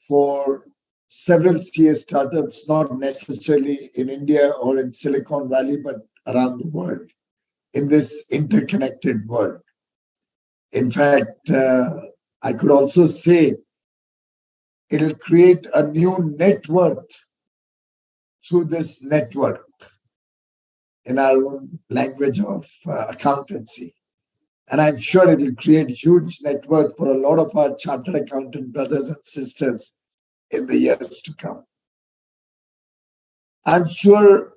for several CA startups, not necessarily in India or in Silicon Valley, but around the world, in this interconnected world. In fact, I could also say it'll create a new net worth through this network in our own language of accountancy. And I'm sure it will create huge net worth for a lot of our chartered accountant brothers and sisters in the years to come. I'm sure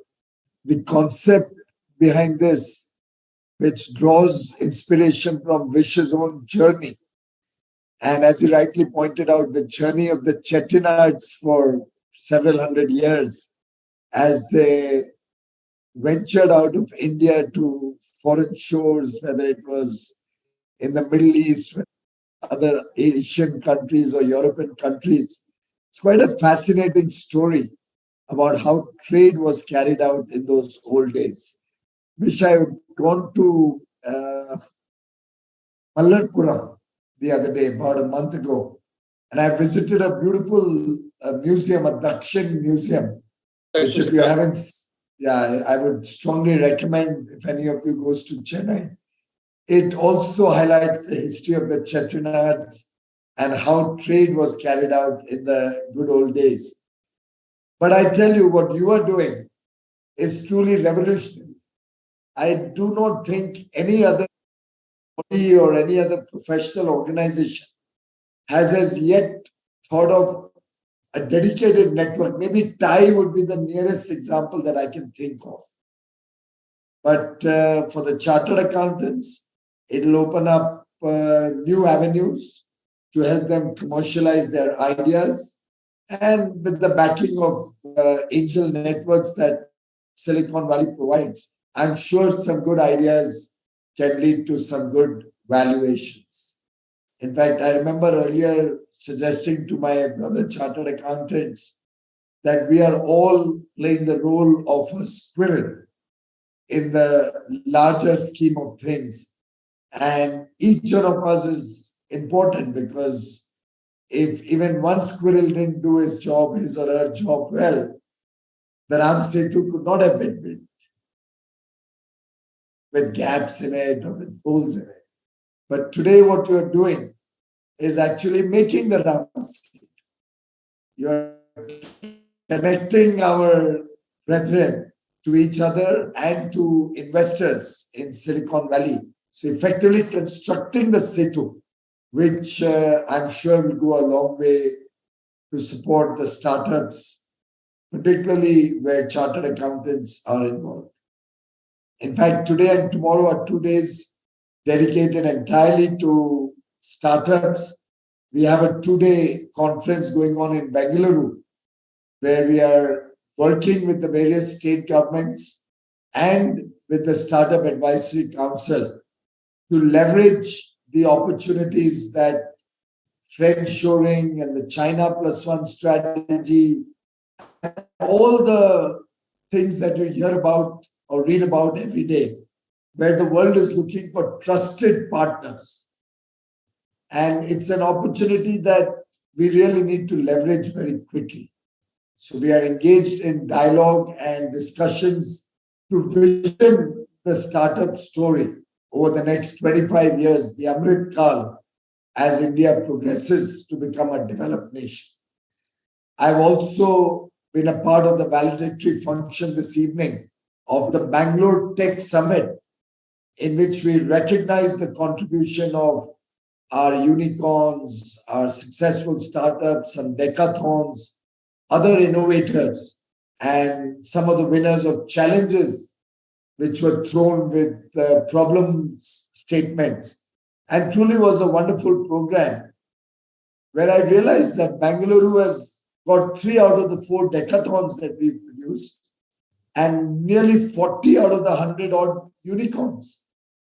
the concept behind this, which draws inspiration from Vish's own journey, and as he rightly pointed out, the journey of the Chettinards for several hundred years as they ventured out of India to foreign shores, whether it was in the Middle East, other Asian countries or European countries. It's quite a fascinating story about how trade was carried out in those old days. Wish I had gone to Mallarpuram the other day, about a month ago, and I visited a beautiful museum, a Dakshin museum, which if you haven't, I would strongly recommend if any of you goes to Chennai. It also highlights the history of the Chettinards and how trade was carried out in the good old days. But I tell you, what you are doing is truly revolutionary. I do not think any other body or any other professional organization has as yet thought of a dedicated network. Maybe Thai would be the nearest example that I can think of. But for the chartered accountants, it'll open up new avenues to help them commercialize their ideas. And with the backing of angel networks that Silicon Valley provides, I'm sure some good ideas can lead to some good valuations. In fact, I remember earlier suggesting to my brother chartered accountants that we are all playing the role of a squirrel in the larger scheme of things. And each one of us is important, because if even one squirrel didn't do his job, his or her job well, the Ram Setu could not have been built with gaps in it or with holes in it. But today what you're doing is actually making the Ram Setu. You're connecting our brethren to each other and to investors in Silicon Valley. So effectively constructing the Setu, which I'm sure will go a long way to support the startups, particularly where chartered accountants are involved. In fact, today and tomorrow are 2 days dedicated entirely to startups. We have a 2-day conference going on in Bengaluru, where we are working with the various state governments and with the Startup Advisory Council to leverage the opportunities that friendshoring and the China Plus One strategy, all the things that you hear about or read about every day, where the world is looking for trusted partners. And it's an opportunity that we really need to leverage very quickly. So we are engaged in dialogue and discussions to vision the startup story over the next 25 years, the Amrit Kal, as India progresses to become a developed nation. I've also been a part of the valedictory function this evening of the Bangalore Tech Summit, in which we recognize the contribution of our unicorns, our successful startups, some decathons, other innovators, and some of the winners of challenges which were thrown with problem statements. And truly was a wonderful program where I realized that Bengaluru has got 3 out of the 4 decathons that we produced and nearly 40 out of the 100 odd unicorns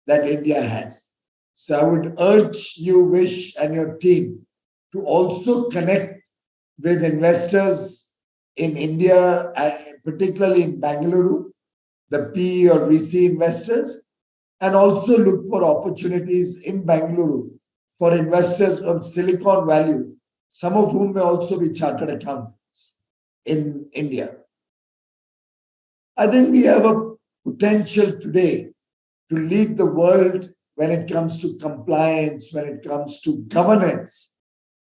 that India has. So I would urge you, Vish, and your team to also connect with investors in India, particularly in Bengaluru, the PE or VC investors, and also look for opportunities in Bengaluru for investors from Silicon Valley some of whom may also be chartered accountants in India. I think we have a potential today to lead the world when it comes to compliance, when it comes to governance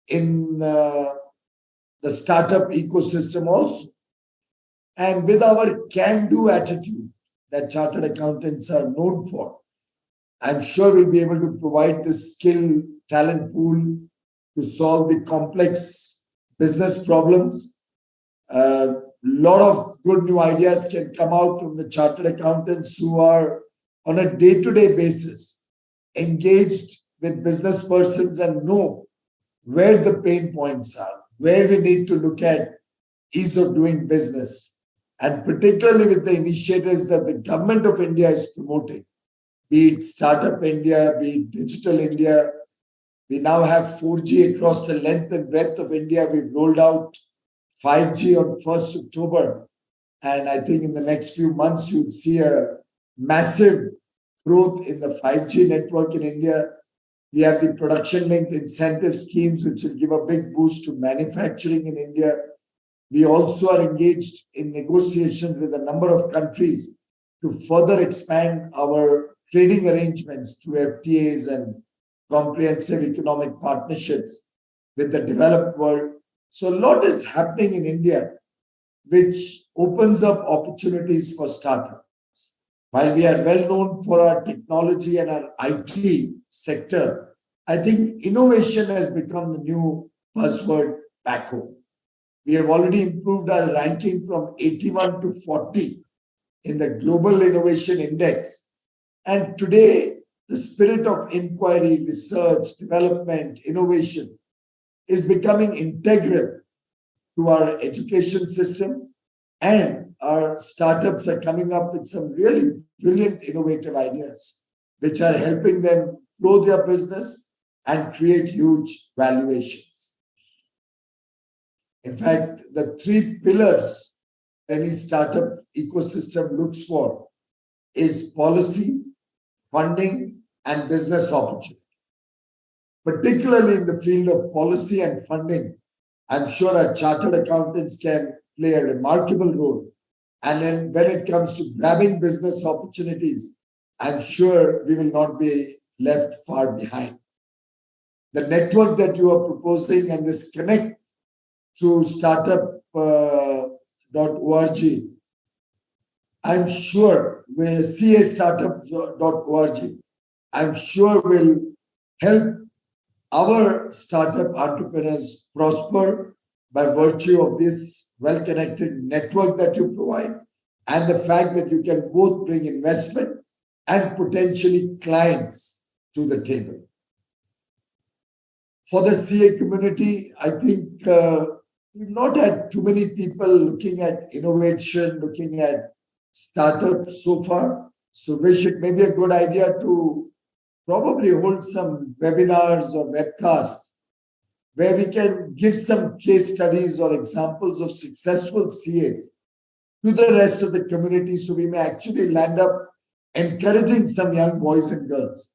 in the startup ecosystem also. And with our can-do attitude that chartered accountants are known for, I'm sure we'll be able to provide this skill talent pool to solve the complex business problems. A lot of good new ideas can come out from the chartered accountants who are on a day-to-day basis engaged with business persons and know where the pain points are, where we need to look at ease of doing business, and particularly with the initiatives that the government of India is promoting, be it Startup India, be it Digital India. We now have 4G across the length and breadth of India. We've rolled out 5G on 1st October. And I think in the next few months, you'll see a massive growth in the 5G network in India. We have the production-linked incentive schemes, which will give a big boost to manufacturing in India. We also are engaged in negotiations with a number of countries to further expand our trading arrangements through FTAs and comprehensive economic partnerships with the developed world. So a lot is happening in India, which opens up opportunities for startups. While we are well known for our technology and our IT sector, I think innovation has become the new buzzword back home. We have already improved our ranking from 81 to 40 in the Global Innovation Index. And today, the spirit of inquiry, research, development, innovation is becoming integral to our education system, and our startups are coming up with some really brilliant innovative ideas which are helping them grow their business and create huge valuations. In fact, the three pillars any startup ecosystem looks for is policy, funding, and business opportunity. Particularly in the field of policy and funding, I'm sure our chartered accountants can play a remarkable role. And then when it comes to grabbing business opportunities, I'm sure we will not be left far behind. The network that you are proposing and this connect through startup.org, I'm sure with castartup.org, I'm sure will help our startup entrepreneurs prosper by virtue of this well-connected network that you provide and the fact that you can both bring investment and potentially clients to the table. For the CA community, I think we've not had too many people looking at innovation, looking at startups so far. So wish it may be a good idea to probably hold some webinars or webcasts where we can give some case studies or examples of successful CAs to the rest of the community, so we may actually land up encouraging some young boys and girls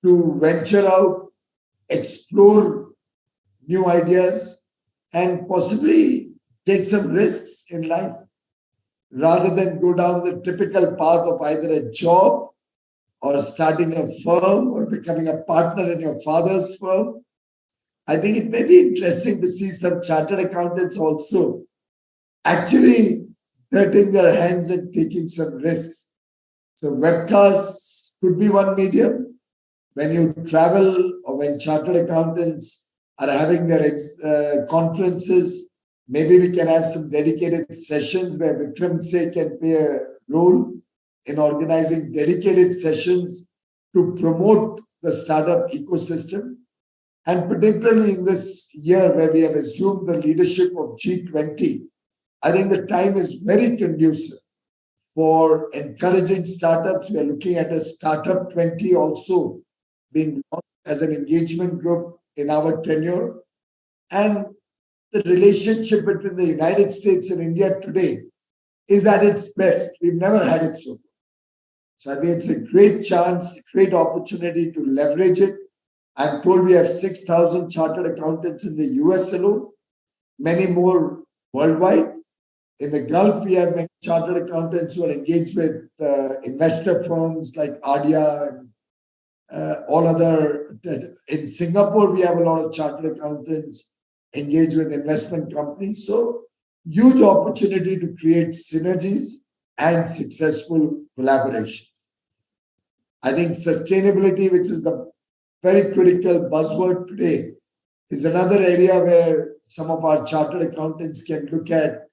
to venture out, explore new ideas, and possibly take some risks in life rather than go down the typical path of either a job or starting a firm or becoming a partner in your father's firm. I think it may be interesting to see some chartered accountants also actually dirtying their hands and taking some risks. So webcasts could be one medium. When you travel or when chartered accountants are having their conferences, maybe we can have some dedicated sessions where Vikram Se can play a role in organizing dedicated sessions to promote the startup ecosystem. And particularly in this year where we have assumed the leadership of G20, I think the time is very conducive for encouraging startups. We are looking at a Startup 20 also being launched as an engagement group in our tenure. And the relationship between the United States and India today is at its best. We've never had it so far. So I think it's a great chance, great opportunity to leverage it I'm told we have 6,000 chartered accountants in the US alone, many more worldwide. In the Gulf, we have many chartered accountants who are engaged with investor firms like Rajya and all other. In Singapore, we have a lot of chartered accountants engaged with investment companies. So, huge opportunity to create synergies and successful collaborations. I think sustainability, which is the very critical buzzword today, is another area where some of our chartered accountants can look at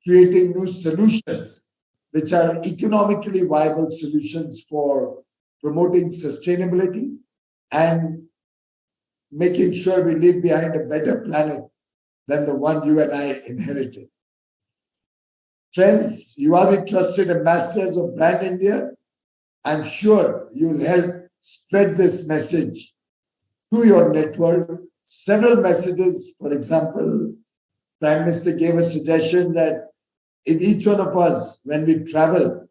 creating new solutions, which are economically viable solutions for promoting sustainability and making sure we leave behind a better planet than the one you and I inherited. Friends, you are the trusted ambassadors of Brand India. I'm sure you'll help spread this message through your network. Several messages, for example, Prime Minister gave a suggestion that if each one of us, when we travel,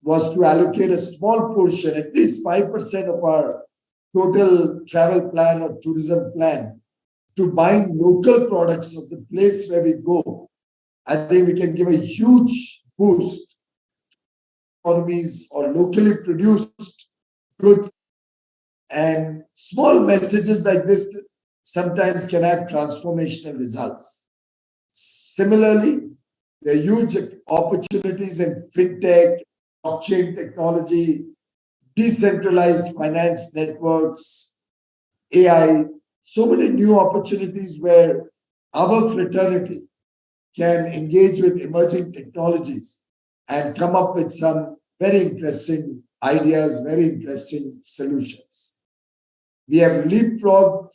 was to allocate a small portion, at least 5% of our total travel plan or tourism plan, to buying local products of the place where we go, I think we can give a huge boost to economies or locally produced goods. And small messages like this sometimes can have transformational results. Similarly, there are huge opportunities in fintech, blockchain technology, decentralized finance networks, AI, so many new opportunities where our fraternity can engage with emerging technologies and come up with some very interesting ideas, very interesting solutions. We have leapfrogged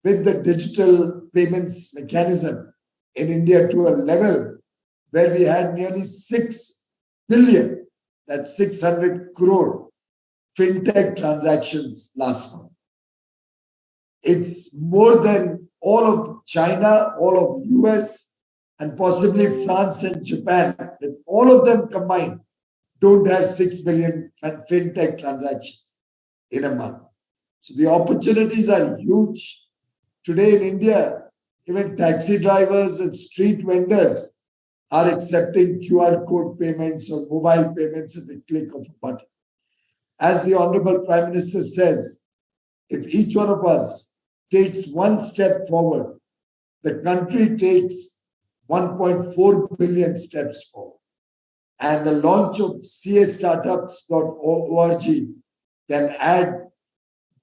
with the digital payments mechanism in India to a level where we had nearly 6 billion, that's 600 crore, fintech transactions last month. It's more than all of China, all of US, and possibly France and Japan, with all of them combined, don't have 6 billion fintech transactions in a month. So the opportunities are huge. Today in India, even taxi drivers and street vendors are accepting QR code payments or mobile payments at the click of a button. As the Honorable Prime Minister says, if each one of us takes one step forward, the country takes 1.4 billion steps forward. And the launch of castartups.org can add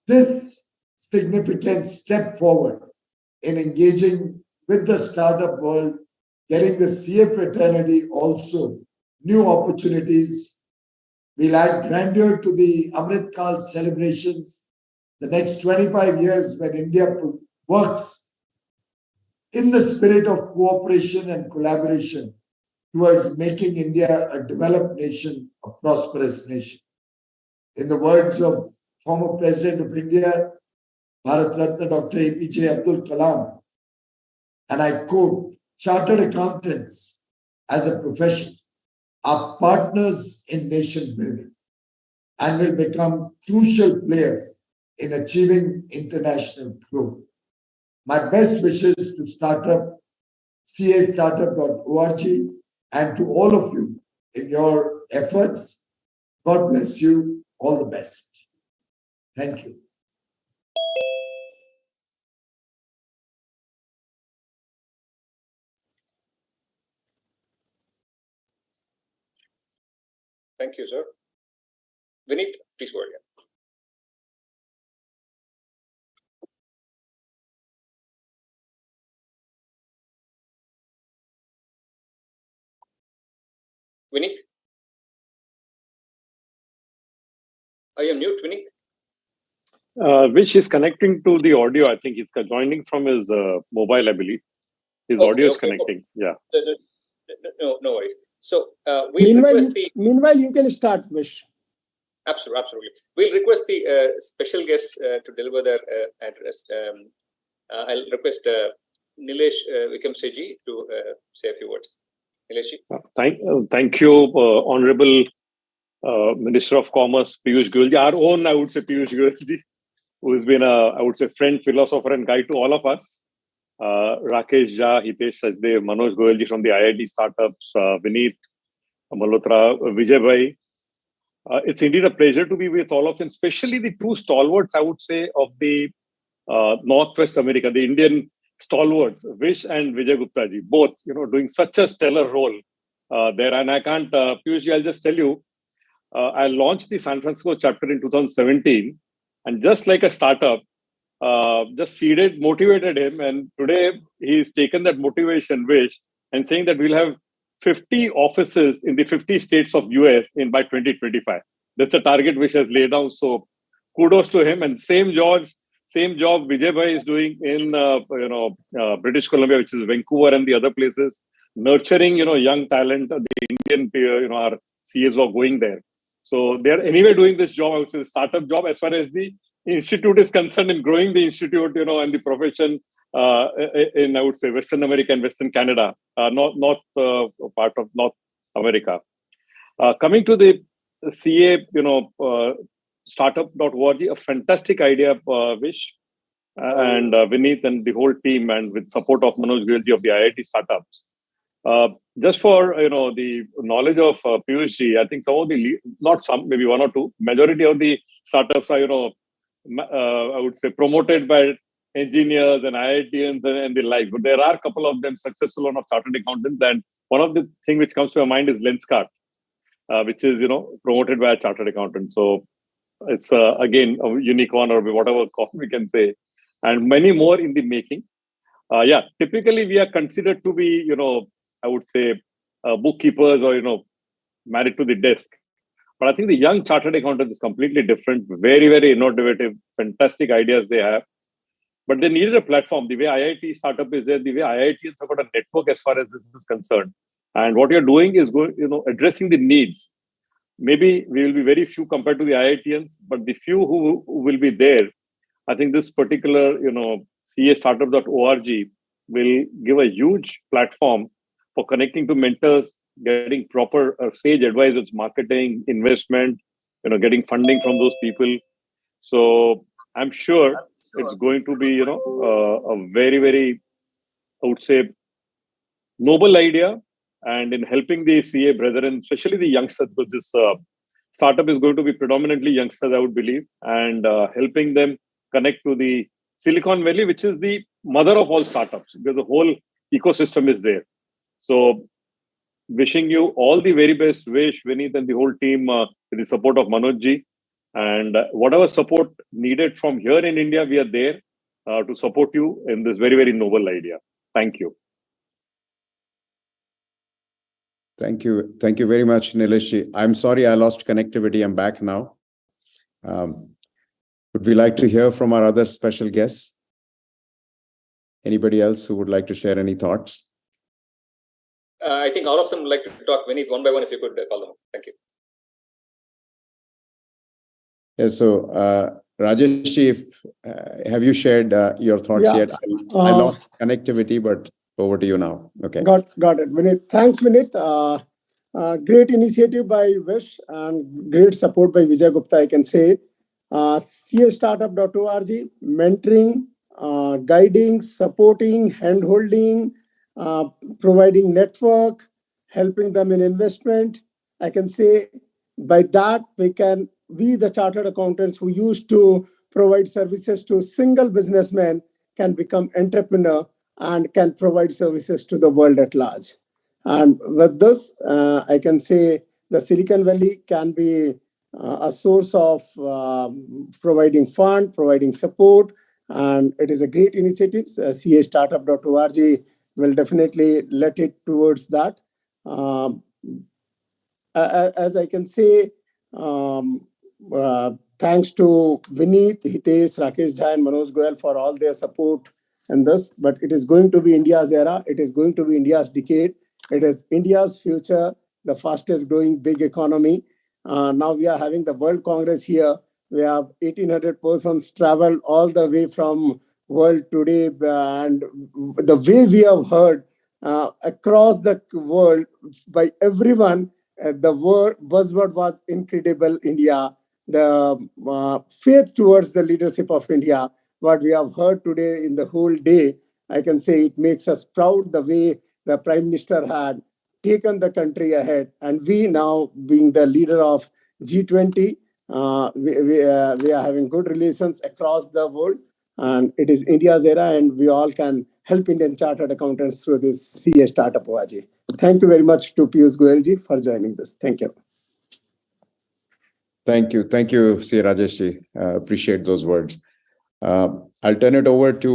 this significant step forward in engaging with the startup world, getting the CA fraternity also new opportunities. We'll add grandeur to the Amrit Kal celebrations. The next 25 years when India works in the spirit of cooperation and collaboration towards making India a developed nation, a prosperous nation. In the words of former President of India, Bharat Ratna Dr. APJ Abdul Kalam, and I quote, chartered accountants as a profession are partners in nation building and will become crucial players in achieving international growth. My best wishes to startup, castartup.org, and to all of you in your efforts. God bless you. All the best. Thank you. Thank you, sir. Vineet, please go ahead. Vineet? Are you on mute, Vineet? Which is connecting to the audio. I think he's joining from his mobile, I believe. His audio is connecting. Yeah. No worries. So meanwhile, you can start, Vish. Absolutely. We'll request the special guests to deliver their address. I'll request Nilesh Vikamseji to say a few words. Nilesh. Thank you, Honorable Minister of Commerce, Piyush Goyal. Our own, I would say, Piyush Goyal. who has been I would say, friend, philosopher, and guide to all of us. Rakesh Jha, Hitesh Sachdev, Manoj Goyalji from the IIT startups, Vineet Malhotra, Vijay Bhai. It's indeed a pleasure to be with all of them, especially the two stalwarts, I would say, of the Northwest America, the Indian stalwarts, Vish and Vijay Gupta ji, both, doing such a stellar role there. And I can't, Piyush, I'll just tell you, I launched the San Francisco chapter in 2017, and just like a startup, just seeded, motivated him. And today he's taken that motivation, Vish, and saying that we'll have 50 offices in the 50 states of US by 2025. That's the target which has laid down. So kudos to him. And same job Vijay Bhai is doing in British Columbia, which is Vancouver and the other places, nurturing young talent. The Indian our CAs are going there. So they're anyway doing this job, I would say, startup job as far as the institute is concerned, in growing the institute, and the profession in, I would say, Western America and Western Canada, not part of North America. Coming to the CA, startup.org, a fantastic idea, Vish, and Vineet and the whole team, and with support of Manoj Goyalji of the IIT startups. Just for the knowledge of Piyush, I think some of the not some, maybe one or two, majority of the startups are I would say promoted by engineers and IITians and the like. But there are a couple of them successful one of chartered accountants, and one of the thing which comes to my mind is Lenskart, which is promoted by a chartered accountant. So it's again a unicorn or whatever we can say, and many more in the making. Typically we are considered to be I would say bookkeepers or married to the desk. But I think the young chartered accountant is completely different, very, very innovative, fantastic ideas they have. But they needed a platform. The way IIT startup is there, the way IITians have got a network as far as this is concerned. And what you're doing is addressing the needs. Maybe we will be very few compared to the IITians, but the few who will be there, I think this particular, castartup.org will give a huge platform for connecting to mentors, getting proper sage advice with marketing, investment, getting funding from those people. So I'm sure it's going to be, a very, very, I would say, noble idea. And in helping the CA brethren, especially the youngsters, because this startup is going to be predominantly youngsters, I would believe, and helping them connect to the Silicon Valley, which is the mother of all startups, because the whole ecosystem is there. So wishing you all the very best, Vish, Vineet, and the whole team with the support of Manoj ji. And whatever support needed from here in India, we are there to support you in this very, very noble idea. Thank you. Thank you. Thank you very much, Nilesh ji. I'm sorry I lost connectivity. I'm back now. Would we like to hear from our other special guests? Anybody else who would like to share any thoughts? I think all of them would like to talk. Vineet, one by one, if you could call them. Thank you. Yeah, so Rajesh, have you shared your thoughts yet? I lost connectivity, but over to you now. Okay. Got it. Vineet. Thanks, Vineet. Great initiative by Vish and great support by Vijay Gupta, I can say. castartup.org, mentoring, guiding, supporting, hand-holding, providing network, helping them in investment. I can say by that we the chartered accountants who used to provide services to single businessmen can become entrepreneur and can provide services to the world at large. And with this, I can say the Silicon Valley can be a source of providing fund, providing support, and it is a great initiative. castartup.org will definitely let it towards that. As I can say, thanks to Vineet, Hitesh, Rakesh Jha, and Manoj Goyal for all their support in this. But it is going to be India's era. It is going to be India's decade. It is India's future, the fastest growing big economy. Now we are having the World Congress here. We have 1,800 persons travel all the way from world today. And the way we have heard across the world by everyone, the word buzzword was incredible India. the faith towards the leadership of India. What we have heard today in the whole day, I can say it makes us proud the way the Prime Minister had taken the country ahead. And we now, being the leader of G20, we are having good relations across the world. And it is India's era, and we all can help Indian chartered accountants through this CA startup OAG. Thank you very much to Piyush Goyalji for joining this. Thank you. Thank you. Thank you, C. Rajeshji. Appreciate those words. I'll turn it over to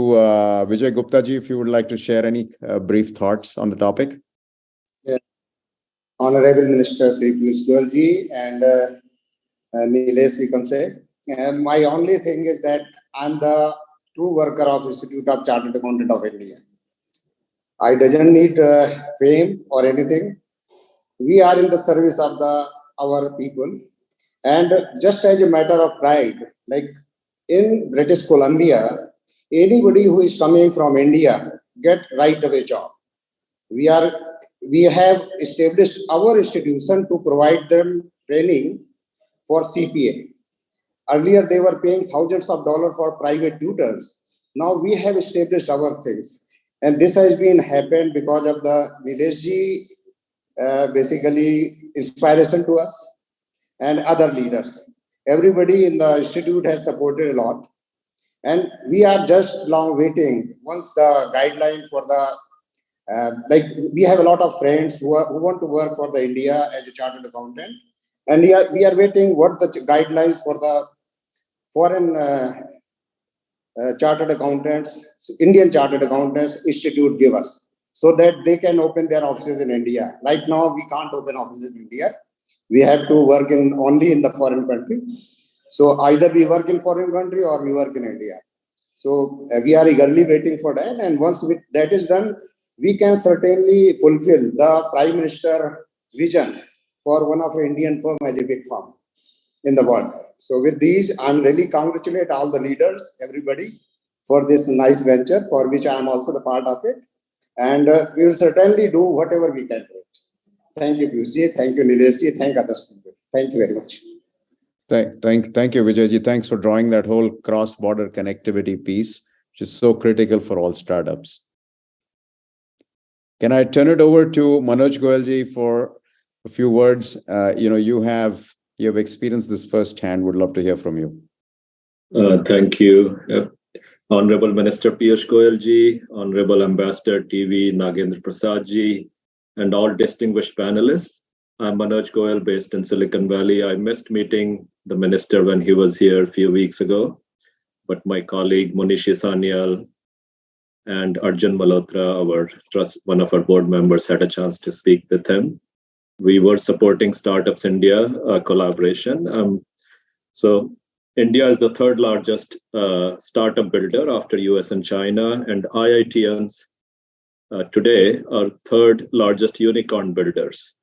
Vijay Gupta ji, if you would like to share any brief thoughts on the topic. Yeah. Honorable Minister Sri Piyush Goyalji and Nilesh Vikamse. My only thing is that I'm the true worker of Institute of Chartered Accountant of India. I doesn't need fame or anything. We are in the service of our people. And just as a matter of pride, like in British Columbia, anybody who is coming from India get right away job. We have established our institution to provide them training for CPA. Earlier, they were paying thousands of dollars for private tutors. Now we have established our things. And this has been happened because of the Nileshji, basically inspiration to us and other leaders. Everybody in the institute has supported a lot. And we are just now waiting once the guideline for the, we have a lot of friends who want to work for the India as a chartered accountant. And we are waiting what the guidelines for the foreign chartered accountants, Indian Chartered Accountants Institute give us, so that they can open their offices in India. Right now, we can't open offices in India. We have to work only in the foreign country. So either we work in foreign country or we work in India. So we are eagerly waiting for that. And once that is done, we can certainly fulfill the Prime Minister vision for one of our Indian firm as a big firm in the world. So with these, I'm really congratulate all the leaders, everybody, for this nice venture, for which I am also the part of it. And we will certainly do whatever we can do it. Thank you, Piyushji. Thank you, Nileshji. Thank others. Thank you very much. Thank you, Vijayji. Thanks for drawing that whole cross-border connectivity piece, which is so critical for all startups. Can I turn it over to Manoj Goyalji for a few words? You have experienced this firsthand. Would love to hear from you. Thank you. Honorable Minister Piyush Goyalji, Honorable Ambassador TV Nagendra Prasadji, and all distinguished panelists. I'm Manoj Goyal, based in Silicon Valley. I missed meeting the minister when he was here a few weeks ago, but my colleague Munishi Sanyal and Arjun Malhotra, one of our board members, had a chance to speak with him. We were supporting Startups India collaboration. So India is the third largest startup builder after US and China, and IITians today are third largest unicorn builders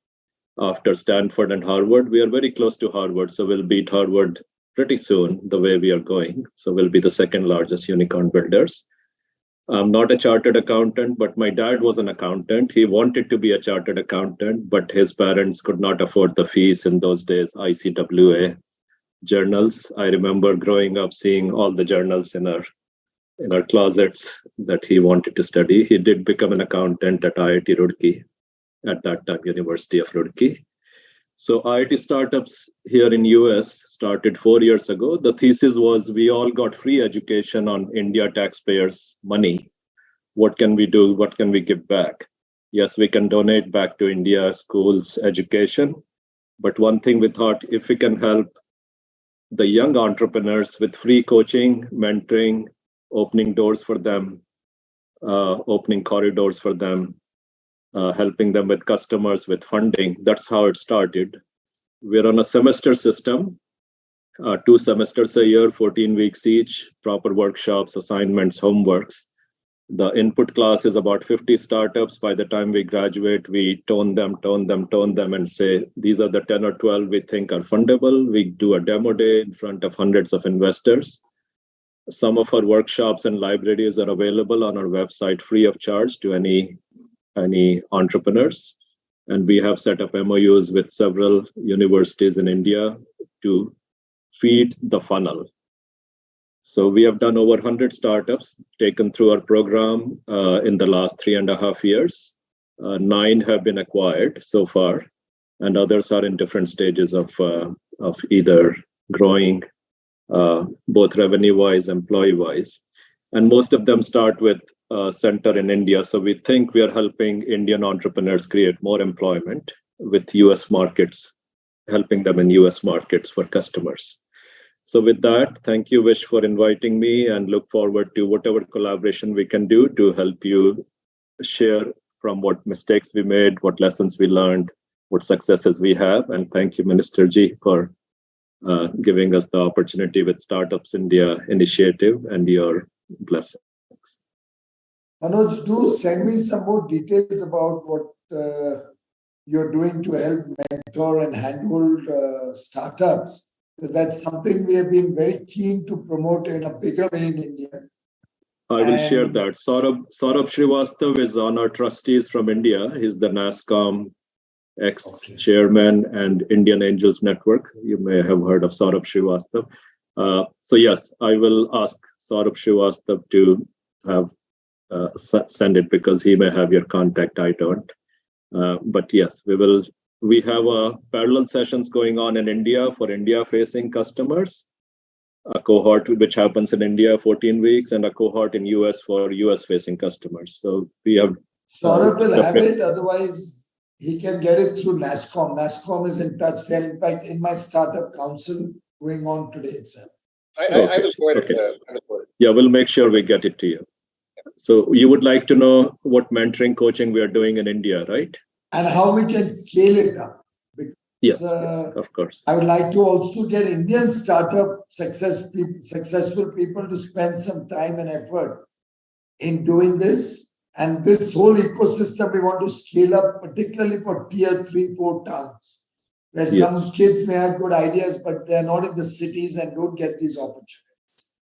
after Stanford and Harvard. We are very close to Harvard, so we'll beat Harvard pretty soon the way we are going. So we'll be the second largest unicorn builders. I'm not a chartered accountant, but my dad was an accountant. He wanted to be a chartered accountant, but his parents could not afford the fees in those days, ICWA journals. I remember growing up seeing all the journals in our closets that he wanted to study. He did become an accountant at IIT Roorkee, at that time University of Roorkee. So IIT startups here in US started 4 years ago. The thesis was we all got free education on India taxpayers' money. What can we do? What can we give back? Yes, we can donate back to India schools, education. But one thing we thought, if we can help the young entrepreneurs with free coaching, mentoring, opening doors for them, opening corridors for them, helping them with customers, with funding. That's how it started. We're on a semester system, 2 semesters a year, 14 weeks each, proper workshops, assignments, homeworks. The input class is about 50 startups. By the time we graduate, we tone them, and say, these are the 10 or 12 we think are fundable. We do a demo day in front of hundreds of investors. Some of our workshops and libraries are available on our website free of charge to any entrepreneurs. And we have set up MOUs with several universities in India to feed the funnel. So we have done over 100 startups taken through our program in the last 3.5 years. 9 have been acquired so far, and others are in different stages of either growing, both revenue-wise, employee-wise. And most of them start with a center in India. So we think we are helping Indian entrepreneurs create more employment with US markets, helping them in US markets for customers. So with that, thank you, Vish, for inviting me, and look forward to whatever collaboration we can do to help you share from what mistakes we made, what lessons we learned, what successes we have. And thank you, Minister Ji, for giving us the opportunity with Startups India initiative and your blessings. Manoj, do send me some more details about what you're doing to help mentor and handhold startups. That's something we have been very keen to promote in a bigger way in India. I will share that. Saurabh Srivastav is on our trustees from India. He's the NASSCOM ex-chairman and Indian Angels Network. You may have heard of Saurabh Srivastav. So yes, I will ask Saurabh Srivastav to have send it, because he may have your contact. I don't. But yes, we have parallel sessions going on in India for India-facing customers, a cohort which happens in India 14 weeks, and a cohort in US for US-facing customers. So we have... Saurabh will have it, otherwise he can get it through NASSCOM. NASSCOM is in touch. They're in fact in my startup council going on today itself. I will forward it. Yeah, we'll make sure we get it to you. So you would like to know what mentoring coaching we are doing in India, right? And how we can scale it up. Because, yes, of course. I would like to also get Indian startup successful people to spend some time and effort in doing this. And this whole ecosystem we want to scale up, particularly for tier 3-4 towns, where some kids may have good ideas, but they're not in the cities and don't get these opportunities.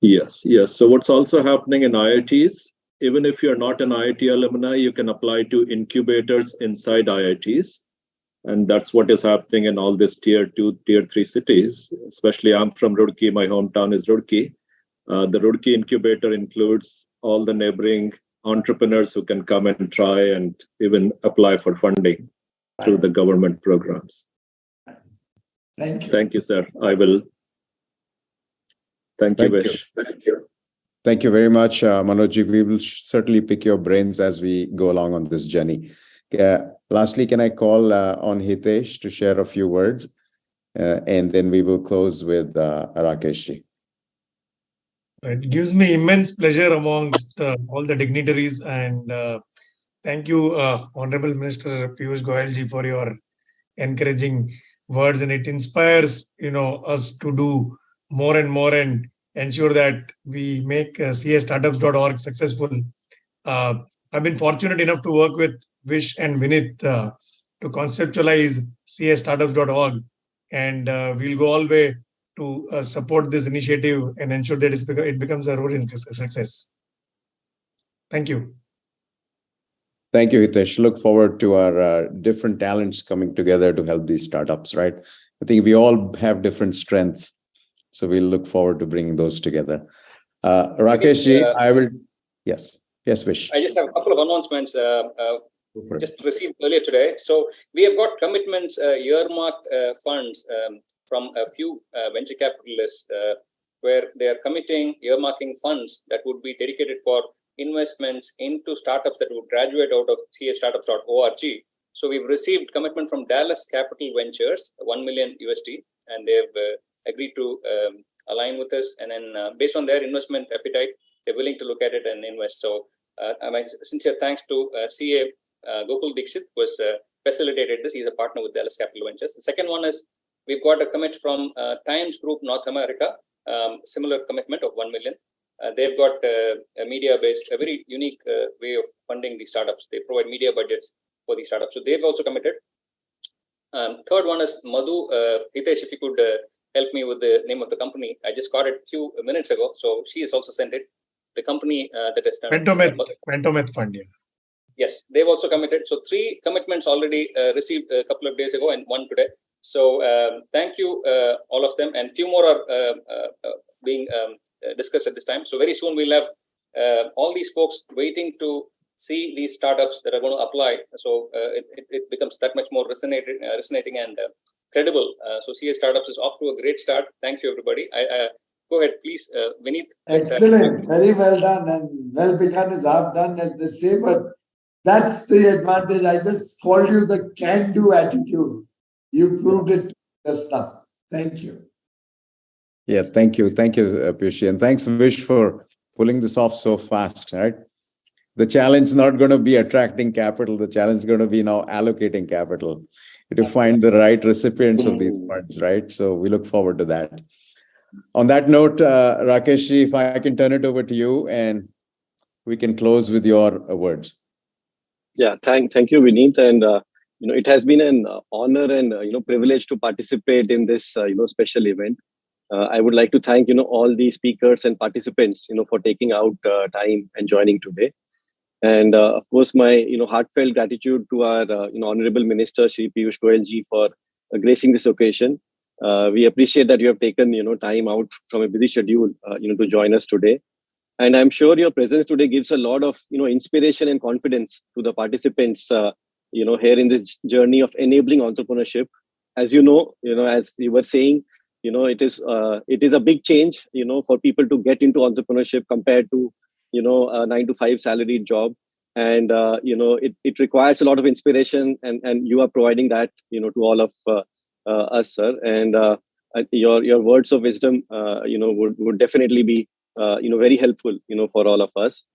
Yes. So what's also happening in IITs, even if you're not an IIT alumni, you can apply to incubators inside IITs. And that's what is happening in all these tier 2, tier 3 cities. Especially I'm from Roorkee, my hometown is Roorkee. The Roorkee incubator includes all the neighboring entrepreneurs who can come and try and even apply for funding through the government programs. Thank you. Thank you, sir. I will. Thank you, Vish. Thank you. Thank you very much, Manoj. We will certainly pick your brains as we go along on this journey. Lastly, can I call on Hitesh to share a few words? And then we will close with Rakesh. It gives me immense pleasure amongst all the dignitaries, and thank you, Honorable Minister Piyush Goyal ji, for your encouraging words, and it inspires us to do more and more and ensure that we make castartups.org successful. I've been fortunate enough to work with Vish and Vinit to conceptualize castartups.org, and we'll go all the way to support this initiative and ensure that it becomes a roaring success. Thank you. Thank you, Hitesh. Look forward to our different talents coming together to help these startups, right? I think we all have different strengths. So we'll look forward to bringing those together. Rakesh ji, I will... Yes, Vish. I just have a couple of announcements just received earlier today. So we have got commitments, earmarked funds from a few venture capitalists where they are earmarking funds that would be dedicated for investments into startups that would graduate out of castartups.org. So we've received commitment from Dallas Capital Ventures, $1 million USD, and they've agreed to align with us. And then based on their investment appetite, they're willing to look at it and invest. So my sincere thanks to CA Gokul Dixit, who has facilitated this. He's a partner with Dallas Capital Ventures. The second one is we've got a commit from Times Group North America, similar commitment of 1 million. They've got a media-based, a very unique way of funding these startups. They provide media budgets for these startups. So they've also committed. Third one is Madhu. Hitesh, if you could help me with the name of the company. I just got it a few minutes ago. So she has also sent it. The company that has done Ventometh Fund. Yeah. Yes, they've also committed. So 3 commitments already received a couple of days ago and 1 today. So thank you, all of them, and few more are being discussed at this time. So very soon we'll have all these folks waiting to see these startups that are going to apply. So it becomes that much more resonating and credible. So CA Startups is off to a great start. Thank you, everybody. Go ahead, please, Vineet. Excellent. Very well done. And well begun is half done, as they say, but that's the advantage. I just called you the can-do attitude. You proved it just now. Thank you. Yeah, thank you. Thank you, Piyush. And thanks, Vish, for pulling this off so fast, right? The challenge is not going to be attracting capital. The challenge is going to be now allocating capital to find the right recipients of these funds, right? So we look forward to that. On that note, Rakesh, if I can turn it over to you and we can close with your words. Yeah, thank you, Vineet. And, it has been an honor and, privilege to participate in this, special event. I would like to thank, all the speakers and participants, for taking out time and joining today. And of course, my, heartfelt gratitude to our, Honorable Minister, Shri Piyush Goyal ji, for gracing this occasion. We appreciate that you have taken, time out from a busy schedule, to join us today. And I'm sure your presence today gives a lot of, inspiration and confidence to the participants, here in this journey of enabling entrepreneurship. As as you were saying, it is a big change, for people to get into entrepreneurship compared to, a 9-to-5 salaried job. And, it requires a lot of inspiration, and you are providing that, to all of us, sir. And your words of wisdom, would definitely be, very helpful, for all of us.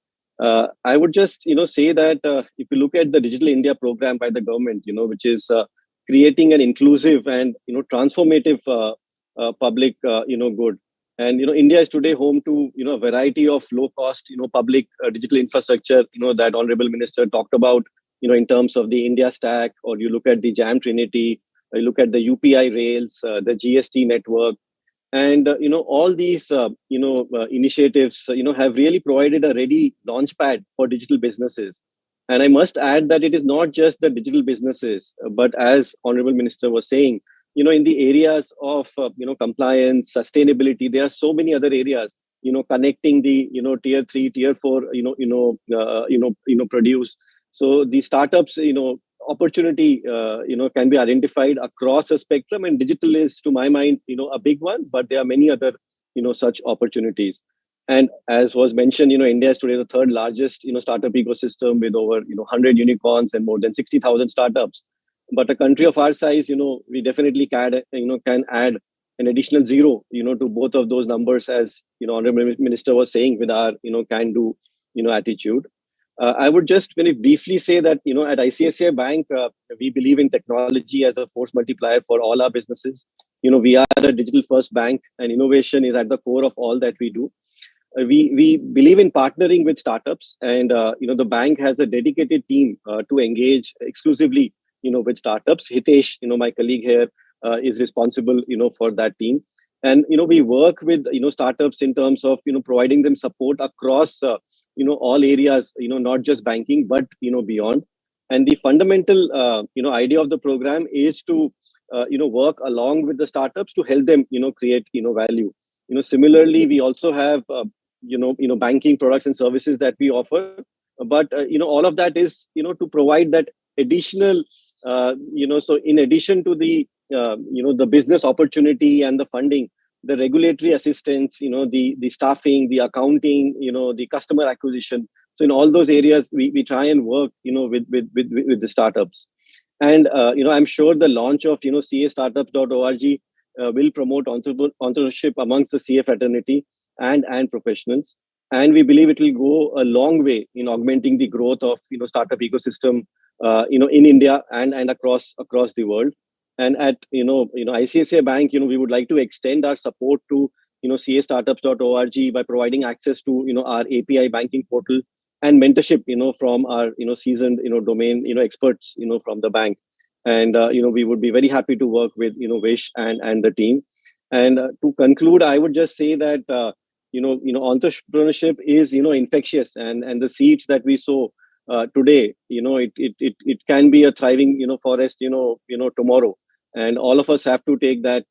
I would just, say that if you look at the Digital India program by the government, which is creating an inclusive and, transformative public, good. And, India is today home to, a variety of low cost, public digital infrastructure, that Honorable Minister talked about, in terms of the India stack, or you look at the JAM Trinity, you look at the UPI rails, the GST network. And, all these, initiatives, have really provided a ready launchpad for digital businesses. And I must add that it is not just the digital businesses, but as Honorable Minister was saying, in the areas of, compliance, sustainability, there are so many other areas, connecting the, tier 3, tier 4, produce. So the startups, opportunity, can be identified across a spectrum, and digital is, to my mind, a big one, but there are many other, such opportunities. And as was mentioned, India is today the third largest, startup ecosystem with over, 100 unicorns and more than 60,000 startups. But a country of our size, we definitely can add an additional zero, to both of those numbers, as, Honorable Minister was saying, with our, can-do, attitude. I would just very briefly say that, at ICICI Bank, we believe in technology as a force multiplier for all our businesses. We are a digital first bank, and innovation is at the core of all that we do. We believe in partnering with startups, and, the bank has a dedicated team to engage exclusively, with startups. Hitesh, my colleague here, is responsible, for that team. And, we work with, startups in terms of, providing them support across, all areas, not just banking, but, beyond. And the fundamental, idea of the program is to, work along with the startups to help them, create, value. Similarly, we also have, banking products and services that we offer. But, all of that is, to provide that additional, so in addition to the, the business opportunity and the funding, the regulatory assistance, the staffing, the accounting, the customer acquisition. So in all those areas, we try and work, with the startups. And, I'm sure the launch of, castartups.org will promote entrepreneurship amongst the CA fraternity and professionals. And we believe it will go a long way in augmenting the growth of, startup ecosystem, in India and across the world. And at, ICICI Bank, we would like to extend our support to, castartups.org by providing access to, our API banking portal and mentorship, from our, seasoned, domain, experts, from the bank. And, we would be very happy to work with, Vish and the team. And to conclude, I would just say that, entrepreneurship is, infectious, and the seeds that we sow today, it can be a thriving, forest, tomorrow. and all of us have to take that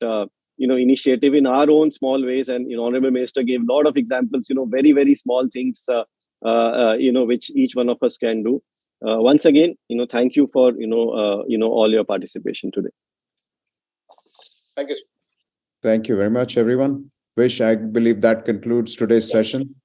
initiative in our own small ways. And Honorable Minister gave a lot of examples, very, very small things, which each one of us can do. Once again, thank you for all your participation today. Thank you. Thank you very much, everyone. Vish, I believe that concludes today's session.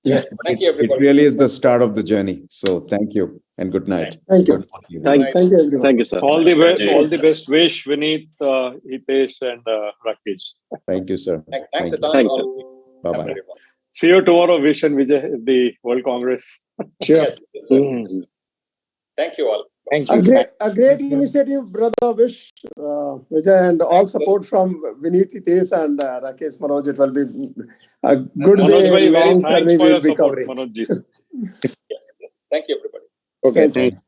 Yes. Thank you, everybody. It really is the start of the journey. So thank you and good night. Thank you. Thank you, everyone. Thank you, sir. All the best. Wish, Vineet, Hitesh, and Rakesh. Thank you, sir. Thanks a ton. Thank you. All of you. Bye-bye. Have a great one. See you tomorrow, Vish and Vijay, at the World Congress. Sure. Yes, sir. Thank you all. Thank you. A great initiative, brother Vish, Vijay, and all support from Vineet, Hitesh, and Rakesh, Manoj. It will be a good Manoj, way, very long thanks journey for your we'll be support, covering. Manoj ji. Yes. Thank you, everybody. Okay. Thank you.